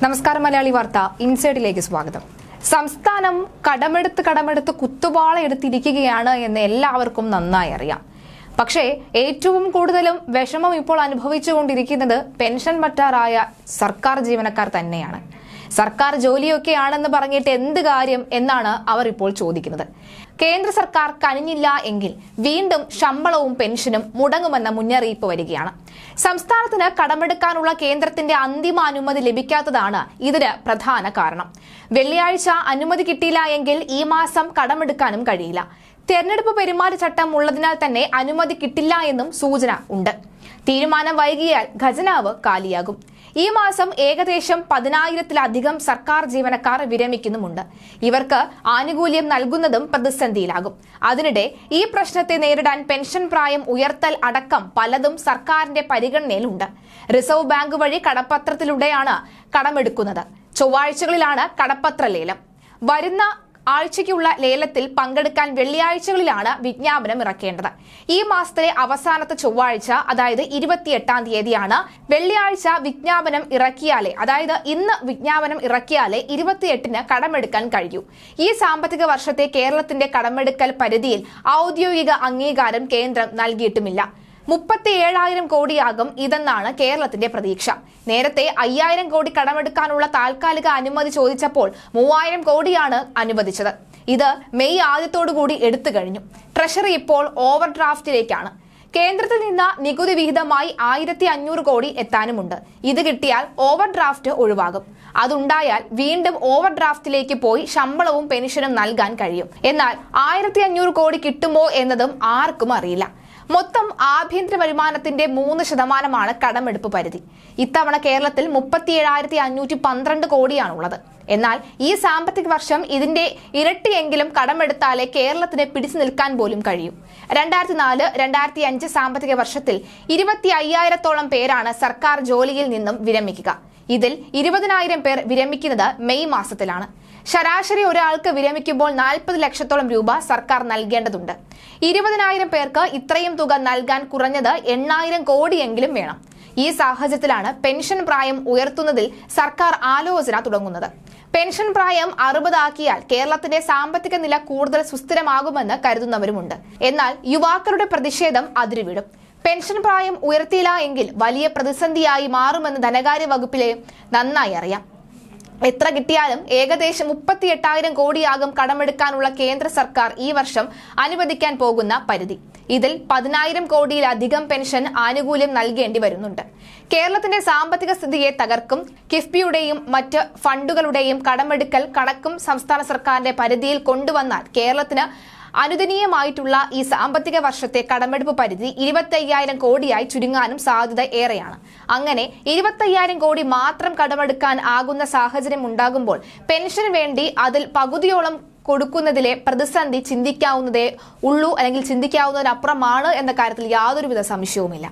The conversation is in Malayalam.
നമസ്കാരം മലയാളി വാർത്ത ഇൻസൈഡിലേക്ക് സ്വാഗതം. സംസ്ഥാനം കടമെടുത്ത് കുത്തുവാള എടുത്തിരിക്കുകയാണ് എന്ന് എല്ലാവർക്കും നന്നായി അറിയാം. പക്ഷേ ഏറ്റവും കൂടുതലും വിഷമം ഇപ്പോൾ അനുഭവിച്ചുകൊണ്ടിരിക്കുന്നത് പെൻഷൻ പറ്റാറായ സർക്കാർ ജീവനക്കാർ തന്നെയാണ്. സർക്കാർ ജോലിയൊക്കെയാണെന്ന് പറഞ്ഞിട്ട് എന്ത് കാര്യം എന്നാണ് അവർ ഇപ്പോൾ ചോദിക്കുന്നത്. കേന്ദ്ര സർക്കാർ കനിഞ്ഞില്ല എങ്കിൽ വീണ്ടും ശമ്പളവും പെൻഷനും മുടങ്ങുമെന്ന മുന്നറിയിപ്പ് വരികയാണ്. സംസ്ഥാനത്തിന് കടമെടുക്കാനുള്ള കേന്ദ്രത്തിന്റെ അന്തിമ അനുമതി ലഭിക്കാത്തതാണ് ഇതിന് പ്രധാന കാരണം. വെള്ളിയാഴ്ച അനുമതി കിട്ടിയില്ല എങ്കിൽ ഈ മാസം കടമെടുക്കാനും കഴിയില്ല. തെരഞ്ഞെടുപ്പ് പെരുമാറ്റച്ചട്ടം ഉള്ളതിനാൽ തന്നെ അനുമതി കിട്ടില്ല എന്നും സൂചന ഉണ്ട്. തീരുമാനം വൈകിയാൽ ഖജനാവ് കാലിയാകും. ഈ മാസം ഏകദേശം 10,000-ലധികം സർക്കാർ ജീവനക്കാർ വിരമിക്കുന്നുമുണ്ട്. ഇവർക്ക് ആനുകൂല്യം നൽകുന്നതും പ്രതിസന്ധിയിലാകും. അതിനിടെ ഈ പ്രശ്നത്തെ നേരിടാൻ പെൻഷൻ പ്രായം ഉയർത്തൽ അടക്കം പലതും സർക്കാരിന്റെ പരിഗണനയിലുണ്ട്. റിസർവ് ബാങ്ക് വഴി കടപ്പത്രത്തിലൂടെയാണ് കടമെടുക്കുന്നത്. ചൊവ്വാഴ്ചകളിലാണ് കടപ്പത്ര ലേലം. വരുന്ന ആഴ്ചയ്ക്കുള്ള ലേലത്തിൽ പങ്കെടുക്കാൻ വെള്ളിയാഴ്ചകളിലാണ് വിജ്ഞാപനം ഇറക്കേണ്ടത്. ഈ മാസത്തിലെ അവസാനത്തെ ചൊവ്വാഴ്ച, അതായത് 28-ാം തീയതിയാണ്. വെള്ളിയാഴ്ച വിജ്ഞാപനം ഇറക്കിയാലേ, അതായത് ഇന്ന് വിജ്ഞാപനം ഇറക്കിയാലേ 28-ന് കടമെടുക്കാൻ കഴിയൂ. ഈ സാമ്പത്തിക വർഷത്തെ കേരളത്തിന്റെ കടമെടുക്കൽ പരിധിയിൽ ഔദ്യോഗിക അംഗീകാരം കേന്ദ്രം നൽകിയിട്ടുമില്ല. 37,000 കോടിയാകും ഇതെന്നാണ് കേരളത്തിന്റെ പ്രതീക്ഷ. നേരത്തെ 5,000 കോടി കടമെടുക്കാനുള്ള താൽക്കാലിക അനുമതി ചോദിച്ചപ്പോൾ 3,000 കോടിയാണ് അനുവദിച്ചത്. ഇത് മെയ് ആദ്യത്തോടുകൂടി എടുത്തു കഴിഞ്ഞു. ട്രഷറി ഇപ്പോൾ ഓവർ ഡ്രാഫ്റ്റിലേക്കാണ്. കേന്ദ്രത്തിൽ നിന്ന് നികുതി വിഹിതമായി 1,500 കോടി എത്താനുമുണ്ട്. ഇത് കിട്ടിയാൽ ഓവർ ഡ്രാഫ്റ്റ് ഒഴിവാകും. അതുണ്ടായാൽ വീണ്ടും ഓവർ ഡ്രാഫ്റ്റിലേക്ക് പോയി ശമ്പളവും പെൻഷനും നൽകാൻ കഴിയും. എന്നാൽ 1,500 കോടി കിട്ടുമോ എന്നതും ആർക്കും അറിയില്ല. മൊത്തം ആഭ്യന്തര വരുമാനത്തിന്റെ 3% കടമെടുപ്പ് പരിധി. ഇത്തവണ കേരളത്തിൽ 37,512 കോടിയാണുള്ളത്. എന്നാൽ ഈ സാമ്പത്തിക വർഷം ഇതിന്റെ ഇരട്ടിയെങ്കിലും കടമെടുത്താലേ കേരളത്തിന് പിടിച്ചു നിൽക്കാൻ പോലും കഴിയും. 2004-2005 സാമ്പത്തിക വർഷത്തിൽ 25,000-ഓളം പേരാണ് സർക്കാർ ജോലിയിൽ നിന്നും വിരമിക്കുക. ഇതിൽ 20,000 പേർ വിരമിക്കുന്നത് മെയ് മാസത്തിലാണ്. ശരാശരി ഒരാൾക്ക് വിരമിക്കുമ്പോൾ 40 ലക്ഷത്തോളം രൂപ സർക്കാർ നൽകേണ്ടതുണ്ട്. 20,000 പേർക്ക് ഇത്രയും തുക നൽകാൻ കുറഞ്ഞത് 8,000 കോടിയെങ്കിലും വേണം. ഈ സാഹചര്യത്തിലാണ് പെൻഷൻ പ്രായം ഉയർത്തുന്നതിൽ സർക്കാർ ആലോചന തുടങ്ങുന്നത്. പെൻഷൻ പ്രായം 60 ആക്കിയാൽ കേരളത്തിന്റെ സാമ്പത്തിക നില കൂടുതൽ സുസ്ഥിരമാകുമെന്ന് കരുതുന്നവരുമുണ്ട്. എന്നാൽ യുവാക്കളുടെ പ്രതിഷേധം അതിരുവിടും. പെൻഷൻ പ്രായം ഉയർത്തിയില്ല എങ്കിൽ വലിയ പ്രതിസന്ധിയായി മാറുമെന്ന് ധനകാര്യ വകുപ്പിലെ നന്നായി അറിയാം. എത്ര കിട്ടിയാലും ഏകദേശം 38,000 കോടിയാകും കടമെടുക്കാനുള്ള കേന്ദ്ര സർക്കാർ ഈ വർഷം അനുവദിക്കാൻ പോകുന്ന പരിധി. ഇതിൽ 10,000 കോടിയിലധികം പെൻഷൻ ആനുകൂല്യം നൽകേണ്ടി വരുന്നുണ്ട്. കേരളത്തിന്റെ സാമ്പത്തിക സ്ഥിതിയെ തകർക്കും. കിഫ്ബിയുടെയും മറ്റ് ഫണ്ടുകളുടെയും കടമെടുക്കൽ കണക്കും സംസ്ഥാന സർക്കാരിന്റെ പരിധിയിൽ കൊണ്ടുവന്നാൽ കേരളത്തിന് അനുദനീയമായിട്ടുള്ള ഈ സാമ്പത്തിക വർഷത്തെ കടമെടുപ്പ് പരിധി 25,000 കോടിയായി ചുരുങ്ങാനും സാധ്യത ഏറെയാണ്. അങ്ങനെ 25,000 കോടി മാത്രം കടമെടുക്കാൻ ആകുന്ന സാഹചര്യം ഉണ്ടാകുമ്പോൾ പെൻഷന് വേണ്ടി അതിൽ പകുതിയോളം കൊടുക്കുന്നതിലെ പ്രതിസന്ധി ചിന്തിക്കാവുന്നതേ ഉള്ളൂ, അല്ലെങ്കിൽ ചിന്തിക്കാവുന്നതിനപ്പുറമാണ് എന്ന കാര്യത്തിൽ യാതൊരുവിധ സംശയവുമില്ല.